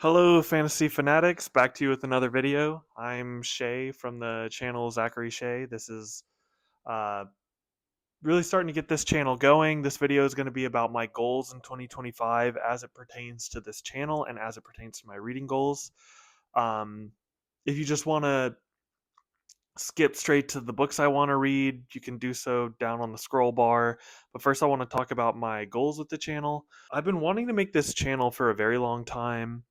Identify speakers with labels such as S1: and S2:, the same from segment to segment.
S1: Hello, fantasy fanatics. Back to you with another video. I'm Shay from the channel Zachary Shay. This is uh, really starting to get this channel going. This video is going to be about my goals in 2025 as it pertains to this channel and as it pertains to my reading goals. Um, if you just want to skip straight to the books I want to read, you can do so down on the scroll bar. But first, I want to talk about my goals with the channel. I've been wanting to make this channel for a very long time.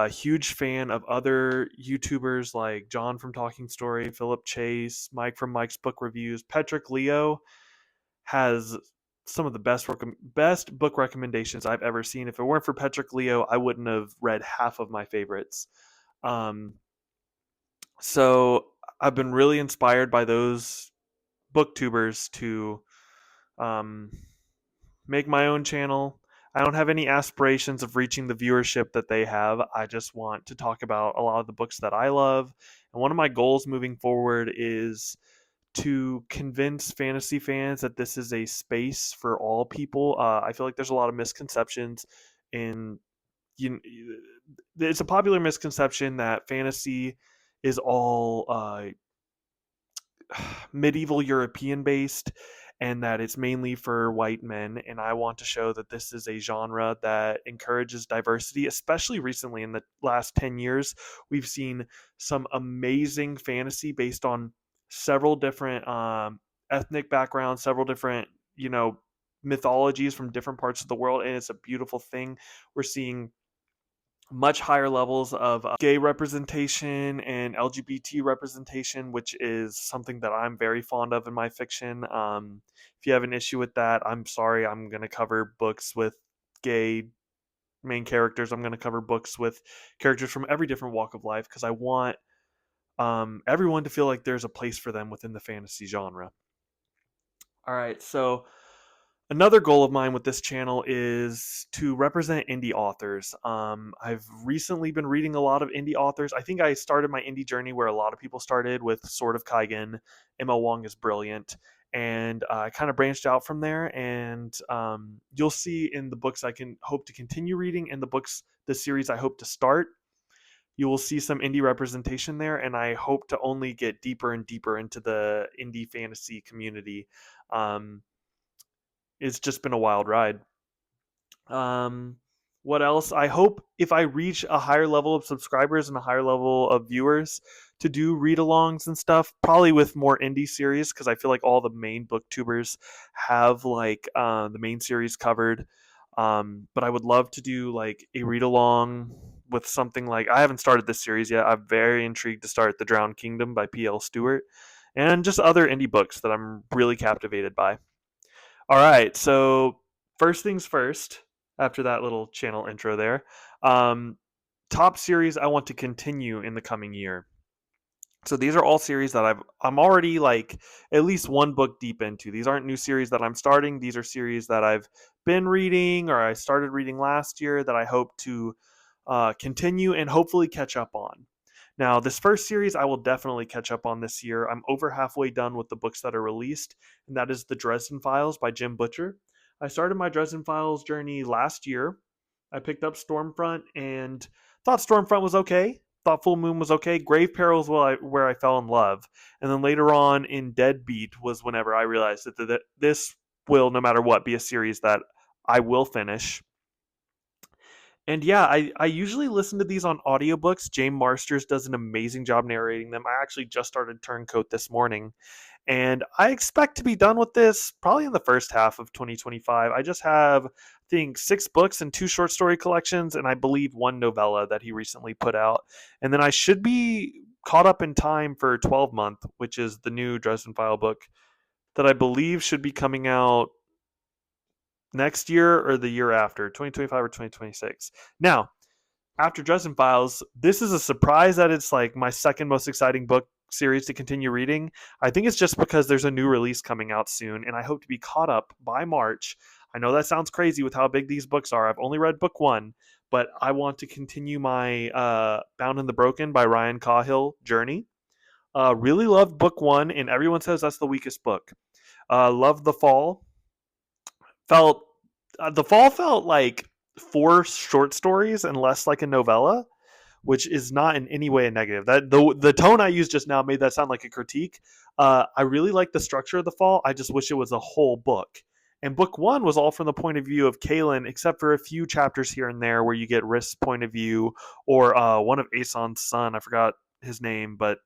S1: Huge fan of other YouTubers like John from Talking Story, Philip Chase, Mike from Mike's Book Reviews. Patrick Leo has some of the best book recommendations I've ever seen. If it weren't for Patrick Leo, I wouldn't have read half of my favorites. Um, so I've been really inspired by those booktubers to um, make my own channel. I don't have any aspirations of reaching the viewership that they have. I just want to talk about a lot of the books that I love. And one of my goals moving forward is to convince fantasy fans that this is a space for all people. I feel like there's a lot of misconceptions in you. It's a popular misconception that fantasy is all medieval European based and that it's mainly for white men. And I want to show that this is a genre that encourages diversity, especially recently in the last 10 years. We've seen some amazing fantasy based on several different ethnic backgrounds, several different, mythologies from different parts of the world. And it's a beautiful thing. We're seeing much higher levels of gay representation and LGBT representation, which is something that I'm very fond of in my fiction. If you have an issue with that, I'm sorry. I'm going to cover books with gay main characters. I'm going to cover books with characters from every different walk of life because I want everyone to feel like there's a place for them within the fantasy genre. All right, so another goal of mine with this channel is to represent indie authors. I've recently been reading a lot of indie authors. I think I started my indie journey where a lot of people started with Sword of Kaigen. Emma Wong is brilliant. And I kind of branched out from there. And you'll see in the books I can hope to continue reading and the series I hope to start, you will see some indie representation there. And I hope to only get deeper and deeper into the indie fantasy community. Um, it's just been a wild ride. Um, what else? I hope if I reach a higher level of subscribers and a higher level of viewers to do read alongs and stuff, probably with more indie series, because I feel like all the main booktubers have like the main series covered. But I would love to do like a read along with something like I haven't started this series yet. I'm very intrigued to start The Drowned Kingdom by P.L. Stewart and just other indie books that I'm really captivated by. All right, so first things first, after that little channel intro there, um, top series I want to continue in the coming year. So these are all series that I'm already like at least one book deep into. These aren't new series that I'm starting. These are series that I've been reading or I started reading last year that I hope to continue and hopefully catch up on. Now, this first series I will definitely catch up on this year. I'm over halfway done with the books that are released, and that is The Dresden Files by Jim Butcher. I started my Dresden Files journey last year. I picked up Stormfront and thought Stormfront was okay. Thought Full Moon was okay. Grave Perils where I fell in love. And then later on in Deadbeat was whenever I realized that this will, no matter what, be a series that I will finish. And yeah, I usually listen to these on audiobooks. James Marsters does an amazing job narrating them. I actually just started Turncoat this morning. And I expect to be done with this probably in the first half of 2025. I just have, I think, 6 books and 2 short story collections, and I believe 1 novella that he recently put out. And then I should be caught up in time for 12 Month, which is the new Dresden File book that I believe should be coming out next year or the year after, 2025 or 2026. Now, after Dresden Files, this is a surprise that it's like my second most exciting book series to continue reading. I think it's just because there's a new release coming out soon, and I hope to be caught up by March. I know that sounds crazy with how big these books are. I've only read book 1, but I want to continue my Bound and the Broken by Ryan Cahill journey. Really loved book 1, and everyone says that's the weakest book. Loved The Fall. Felt The Fall felt like 4 short stories and less like a novella, which is not in any way a negative. That the tone I used just now made that sound like a critique. I really like the structure of The Fall. I just wish it was a whole book. And book one was all from the point of view of Kaelin, except for a few chapters here and there where you get Risk's point of view, or one of Aeson's son. I forgot his name, but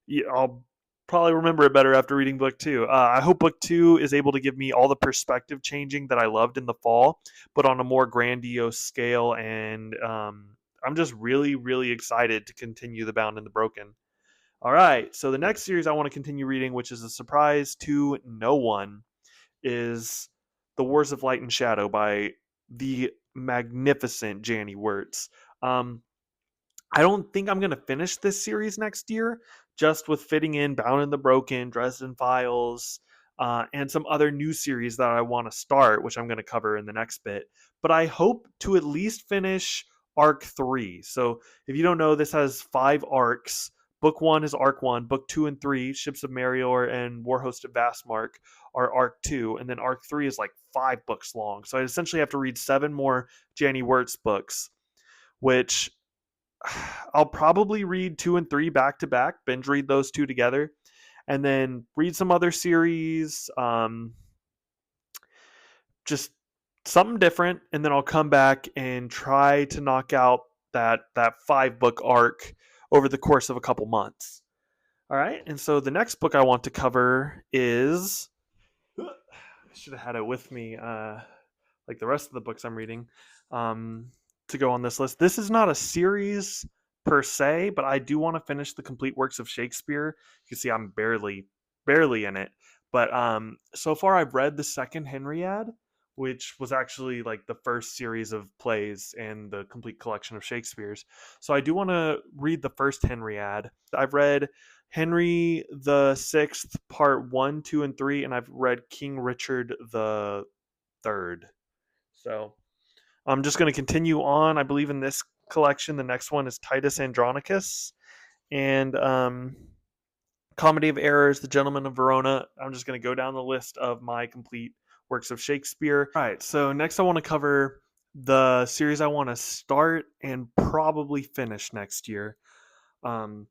S1: yeah, I'll probably remember it better after reading book two. I hope book two is able to give me all the perspective changing that I loved in The Fall, but on a more grandiose scale. And I'm just really, really excited to continue The Bound and the Broken. All right, so the next series I want to continue reading, which is a surprise to no one, is The Wars of Light and Shadow by the magnificent Janny Wirtz. Um, I don't think I'm going to finish this series next year, just with fitting in Bound and the Broken, Dresden Files, and some other new series that I want to start, which I'm going to cover in the next bit. But I hope to at least finish Arc 3. So if you don't know, this has 5 arcs. Book 1 is Arc 1. Book 2 and 3, Ships of Merior and Warhost of Vastmark, are Arc 2. And then Arc 3 is like 5 books long. So I essentially have to read 7 more Janny Wirtz books, which I'll probably read 2 and 3 back to back, binge read those two together, and then read some other series, just something different, and then I'll come back and try to knock out that 5 book arc over the course of a couple months. All right, and so the next book I want to cover is, I should have had it with me, like the rest of the books I'm reading, to go on this list. This is not a series per se, but I do want to finish the complete works of Shakespeare. You can see I'm barely in it, but so far I've read the second Henriade, which was actually like the first series of plays and the complete collection of Shakespeare's. So I do want to read the first Henriade. I've read Henry the Sixth, Part 1, 2, and 3, and I've read King Richard the Third. So I'm just going to continue on. I believe in this collection, the next one is Titus Andronicus and Comedy of Errors, The Gentleman of Verona. I'm just going to go down the list of my complete works of Shakespeare. All right, so next I want to cover the series I want to start and probably finish next year. And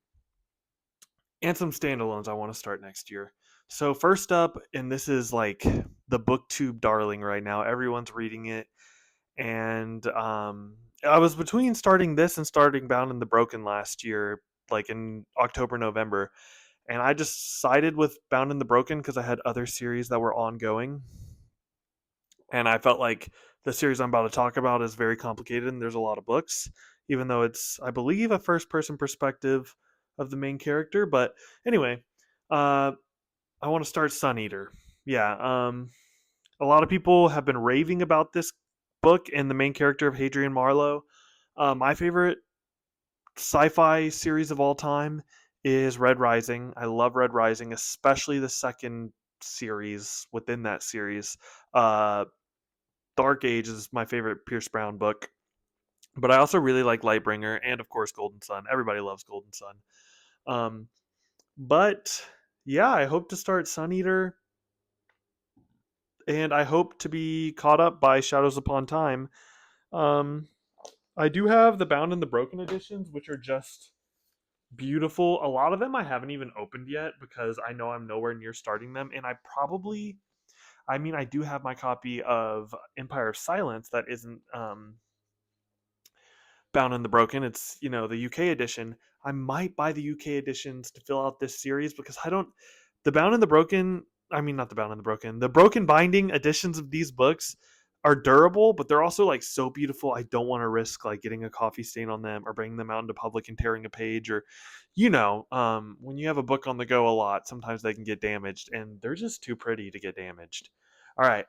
S1: some standalones I want to start next year. So first up, and this is like the booktube darling right now. Everyone's reading it, and I was between starting this and starting Bound and the Broken last year, like in October, November, and I just sided with Bound and the Broken because I had other series that were ongoing, and I felt like the series I'm about to talk about is very complicated and there's a lot of books, even though it's, I believe, a first-person perspective of the main character. But anyway, uh, I want to start Sun Eater. Yeah, a lot of people have been raving about this book and the main character of Hadrian Marlowe. My favorite sci-fi series of all time is Red Rising. I love Red Rising, especially the second series within that series. Uh, Dark Age is my favorite Pierce Brown book, but I also really like Lightbringer and of course Golden Sun. Everybody loves Golden Sun. Um, but yeah, I hope to start Sun Eater, and I hope to be caught up by Shadows Upon Time. Um, I do have the Bound and the Broken editions, which are just beautiful. A lot of them I haven't even opened yet because I know I'm nowhere near starting them, and I do have my copy of Empire of Silence that isn't Bound and the Broken. It's, the UK edition. I might buy the UK editions to fill out this series because I don't. The Bound and the Broken. I mean, not the Bound and the Broken. The Broken Binding editions of these books are durable, but they're also like so beautiful. I don't want to risk like getting a coffee stain on them or bringing them out into public and tearing a page, or, when you have a book on the go a lot, sometimes they can get damaged, and they're just too pretty to get damaged. All right.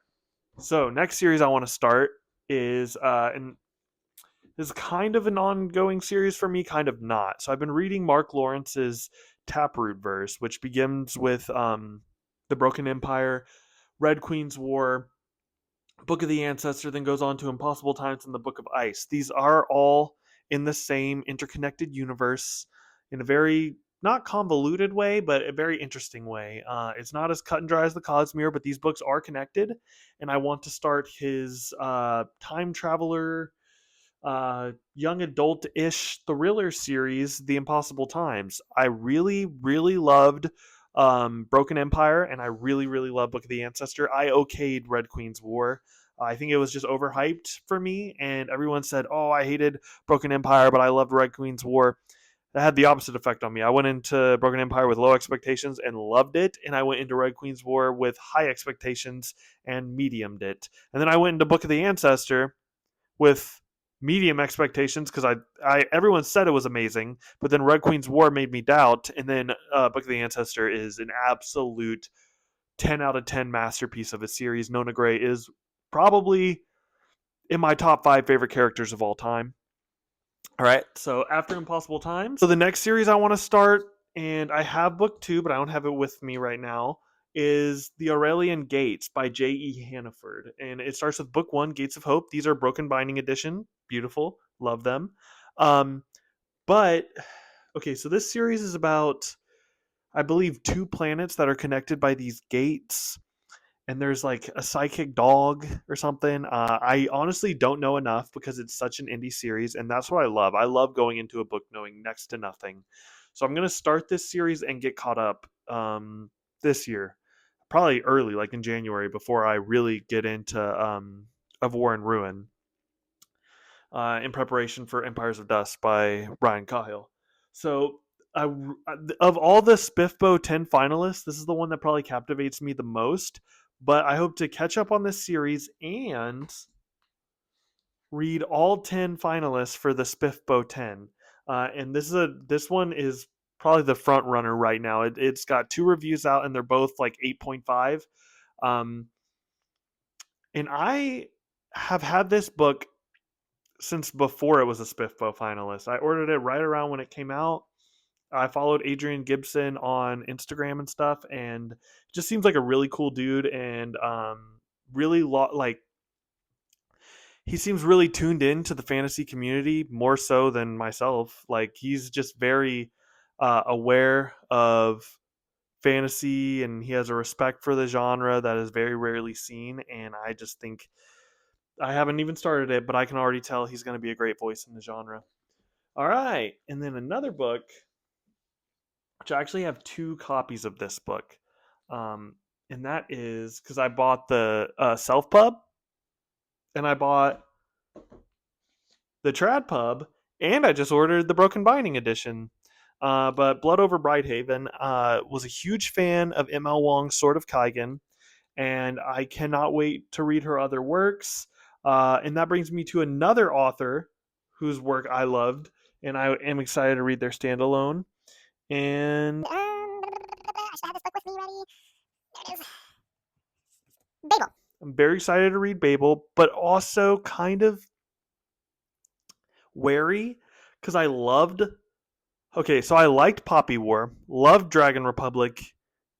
S1: So next series I want to start is and is kind of an ongoing series for me, kind of not. So I've been reading Mark Lawrence's Taproot verse, which begins with The Broken Empire, Red Queen's War, Book of the Ancestor, then goes on to Impossible Times and the Book of Ice. These are all in the same interconnected universe in a very not convoluted way, but a very interesting way. It's not as cut and dry as the Cosmere, but these books are connected, and I want to start his time traveler, young adult-ish thriller series, The Impossible Times. I really, really loved Broken Empire, and I really, really love Book of the Ancestor. I okayed Red Queen's War. I think it was just overhyped for me, and everyone said, "Oh, I hated Broken Empire, but I loved Red Queen's War." That had the opposite effect on me. I went into Broken Empire with low expectations and loved it, and I went into Red Queen's War with high expectations and mediumed it. And then I went into Book of the Ancestor with medium expectations because I everyone said it was amazing, but then Red Queen's War made me doubt, and then Book of the Ancestor is an absolute 10 out of 10 masterpiece of a series. Nona Gray is probably in my top 5 favorite characters of all time. All right, so after Impossible Times, so the next series I want to start, and I have book 2, but I don't have it with me right now, is The Aurelian Gates by J.E. Hannaford. And it starts with book 1, Gates of Hope. These are Broken Binding edition. Beautiful. Love them. Um, but, okay, so this series is about, I believe, 2 planets that are connected by these gates, and there's like a psychic dog or something. I honestly don't know enough because it's such an indie series, and that's what I love. I love going into a book knowing next to nothing. So I'm gonna start this series and get caught up this year, probably early, like in January, before I really get into Of War and Ruin, in preparation for Empires of Dust by Ryan Cahill. So I, of all the Spiffbo 10 finalists, this is the one that probably captivates me the most. But I hope to catch up on this series and read all 10 finalists for the Spiffbo 10. And this one is probably the front runner right now. It's got 2 reviews out, and they're both like 8.5. And I have had this book since before it was a Spiffbo finalist. I ordered it right around when it came out. I followed Adrian Gibson on Instagram and stuff, and just seems like a really cool dude, and really like he seems really tuned in to the fantasy community more so than myself. Like he's just very aware of fantasy, and he has a respect for the genre that is very rarely seen. And I just think I haven't even started it, but I can already tell he's going to be a great voice in the genre. All right, and then another book, which I actually have 2 copies of this book. And that is because I bought the Self Pub, and I bought the Trad Pub, and I just ordered the Broken Binding edition. But Blood Over Brighthaven, was a huge fan of M.L. Wong's Sword of Kaigen, and I cannot wait to read her other works. And that brings me to another author whose work I loved, and I am excited to read their standalone. And
S2: I should have this book with me ready. There it is. Babel.
S1: I'm very excited to read Babel, but also kind of wary because I loved. Okay, so I liked Poppy War, loved Dragon Republic,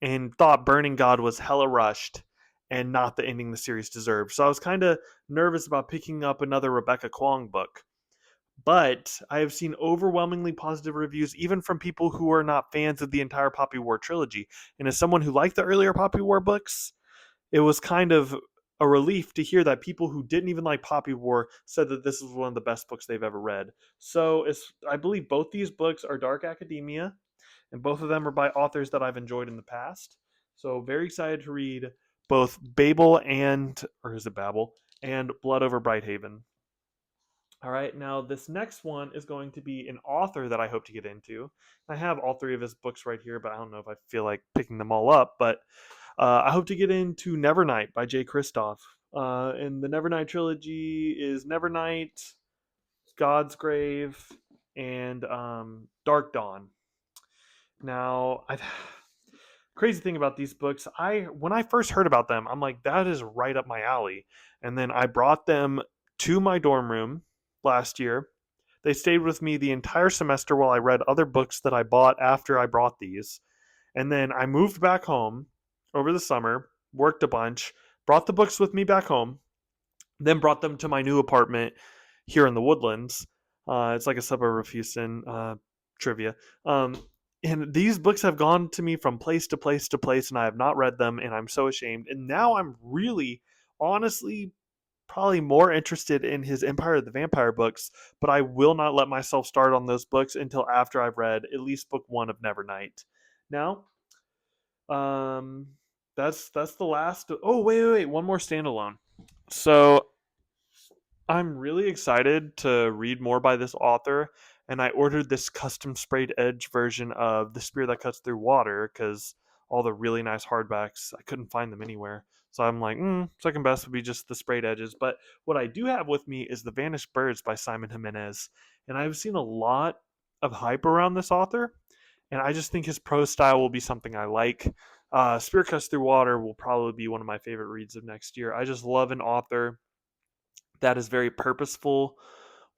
S1: and thought Burning God was hella rushed and not the ending the series deserved. So I was kind of nervous about picking up another Rebecca Kwong book. But I have seen overwhelmingly positive reviews, even from people who are not fans of the entire Poppy War trilogy. And as someone who liked the earlier Poppy War books, it was kind of a relief to hear that people who didn't even like Poppy War said that this is one of the best books they've ever read. So I believe both these books are dark academia, and both of them are by authors that I've enjoyed in the past. So very excited to read both Babel and, or is it Babel, and Blood Over Brighthaven. All right, now this next one is going to be an author that I hope to get into. I have all 3 of his books right here, but I don't know if I feel like picking them all up. But I hope to get into Nevernight by Jay Kristoff. And the Nevernight trilogy is Nevernight, God's Grave, and Dark Dawn. Now, crazy thing about these books, when I first heard about them, I'm like, that is right up my alley. And then I brought them to my dorm room last year. They stayed with me the entire semester while I read other books that I bought after I brought these. And then I moved back home over the summer, worked a bunch, brought the books with me back home, then brought them to my new apartment here in the Woodlands. It's like a suburb of Houston, trivia. and these books have gone to me from place to place to place, and I have not read them, and I'm so ashamed. And now I'm really, honestly, probably more interested in his Empire of the Vampire books, but I will not let myself start on those books until after I've read at least book one of Nevernight. Now, um, that's the last. Oh, wait, one more standalone. So I'm really excited to read more by this author, and I ordered this custom sprayed edge version of The Spear That Cuts Through Water because all the really nice hardbacks, I couldn't find them anywhere. So I'm like, second best would be just the sprayed edges. But what I do have with me is The Vanished Birds by Simon Jimenez, and I've seen a lot of hype around this author, and I just think his prose style will be something I like. Spear Cuts Through Water will probably be one of my favorite reads of next year. I just love an author that is very purposeful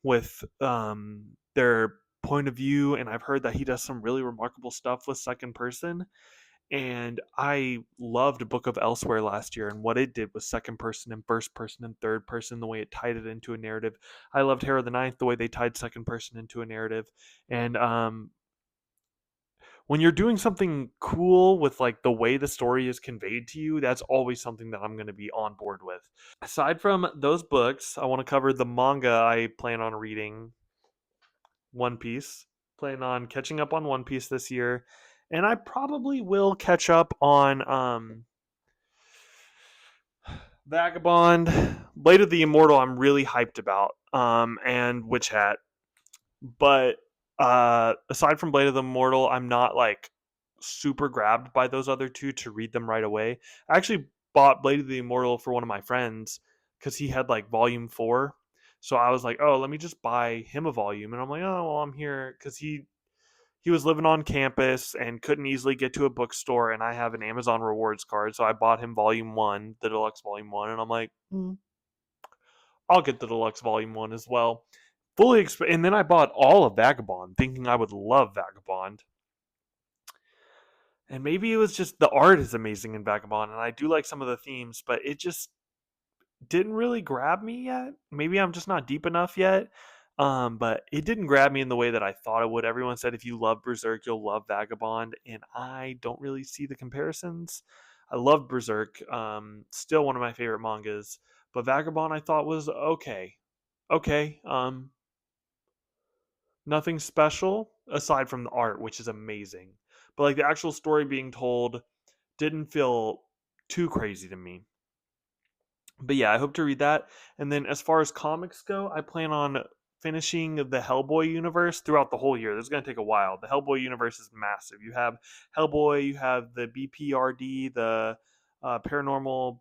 S1: with their point of view, and I've heard that he does some really remarkable stuff with second person. And I loved Book of Elsewhere last year and what it did with second person and first person and third person, the way it tied it into a narrative. I loved Harrow the Ninth, the way they tied second person into a narrative. And when you're doing something cool with like the way the story is conveyed to you, that's always something that I'm going to be on board with. Aside from those books, I want to cover the manga I plan on reading. One Piece. Plan on catching up on One Piece this year, and I probably will catch up on Vagabond, Blade of the Immortal. I'm really hyped about, and Witch Hat. But aside from Blade of the Immortal, I'm not like super grabbed by those other two to read them right away. I actually bought Blade of the Immortal for one of my friends because he had like volume four. So I was like, oh, let me just buy him a volume. And I'm like, oh, well, I'm here because he was living on campus and couldn't easily get to a bookstore. And I have an Amazon rewards card. So I bought him volume one, the deluxe volume one. And I'm like, I'll get the deluxe volume one as well. And then I bought all of Vagabond, thinking I would love Vagabond. And maybe it was just the art is amazing in Vagabond, and I do like some of the themes, but it just didn't really grab me yet. Maybe I'm just not deep enough yet. But it didn't grab me in the way that I thought it would. Everyone said if you love Berserk, you'll love Vagabond, and I don't really see the comparisons. I love Berserk, still one of my favorite mangas, but Vagabond I thought was okay. Okay, nothing special aside from the art, which is amazing. But like the actual story being told didn't feel too crazy to me. But yeah, I hope to read that. And then as far as comics go, I plan on finishing the Hellboy universe throughout the whole year. This is going to take a while. The Hellboy universe is massive. You have Hellboy, you have the BPRD, the Paranormal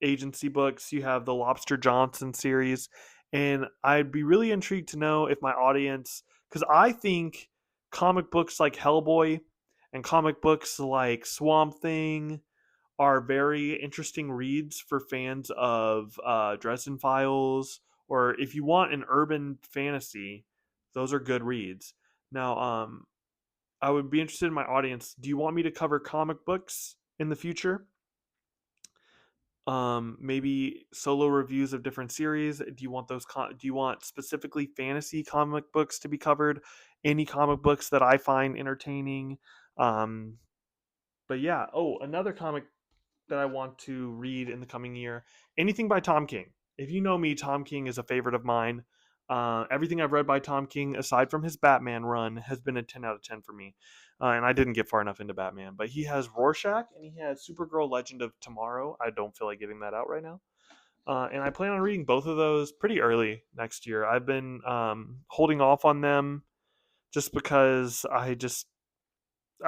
S1: Agency books, you have the Lobster Johnson series. And I'd be really intrigued to know if my audience, because I think comic books like Hellboy and comic books like Swamp Thing are very interesting reads for fans of Dresden Files, or if you want an urban fantasy, those are good reads. Now, I would be interested in my audience. Do you want me to cover comic books in the future? Maybe solo reviews of different series. Do you want do you want specifically fantasy comic books to be covered? Any comic books that I find entertaining? Um, but yeah. Oh, another comic that I want to read in the coming year. Anything by Tom King. If you know me, Tom King is a favorite of mine. Everything I've read by Tom King, aside from his Batman run, has been a 10 out of 10 for me. And I didn't get far enough into Batman. But he has Rorschach and he has Supergirl Legend of Tomorrow. I don't feel like giving that out right now. And I plan on reading both of those pretty early next year. I've been holding off on them just because I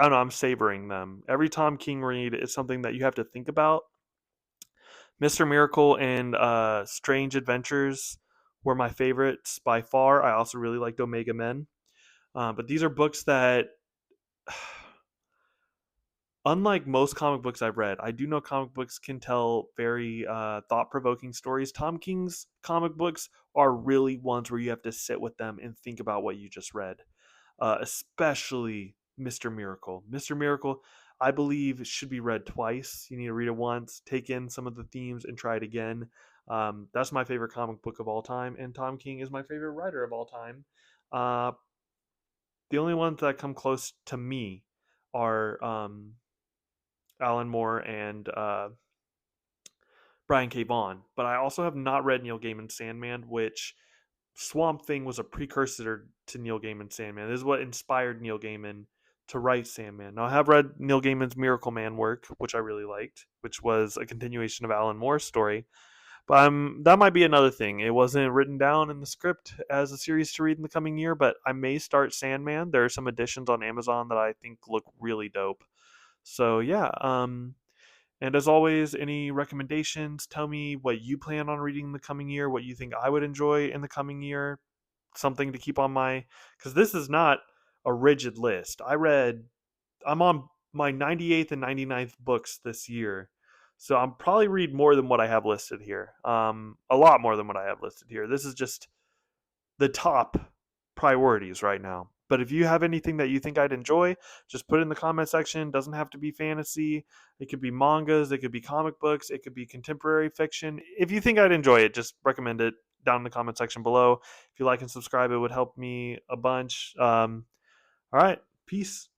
S1: don't know, I'm savoring them. Every Tom King read is something that you have to think about. Mr. Miracle and Strange Adventures were my favorites by far. I also really liked Omega Men. But these are books that, unlike most comic books I've read, I do know comic books can tell very thought provoking stories. Tom King's comic books are really ones where you have to sit with them and think about what you just read, especially Mr. Miracle. Mr. Miracle, I believe, should be read twice. You need to read it once, take in some of the themes, and try it again. That's my favorite comic book of all time, and Tom King is my favorite writer of all time. Uh, The only ones that come close to me are Alan Moore and Brian K. Vaughan. But I also have not read Neil Gaiman's Sandman, which Swamp Thing was a precursor to Neil Gaiman's Sandman. This is what inspired Neil Gaiman to write Sandman. Now, I have read Neil Gaiman's Miracle Man work, which I really liked, which was a continuation of Alan Moore's story. But that might be another thing. It wasn't written down in the script as a series to read in the coming year, but I may start Sandman. There are some editions on Amazon that I think look really dope. So yeah, and as always, any recommendations? Tell me what you plan on reading in the coming year, what you think I would enjoy in the coming year, something to keep on my, because this is not a rigid list. I'm on my 98th and 99th books this year. So I'm probably read more than what I have listed here. A lot more than what I have listed here. This is just the top priorities right now. But if you have anything that you think I'd enjoy, just put it in the comment section. Doesn't have to be fantasy. It could be mangas, it could be comic books, it could be contemporary fiction. If you think I'd enjoy it, just recommend it down in the comment section below. If you like and subscribe, it would help me a bunch. All right, peace.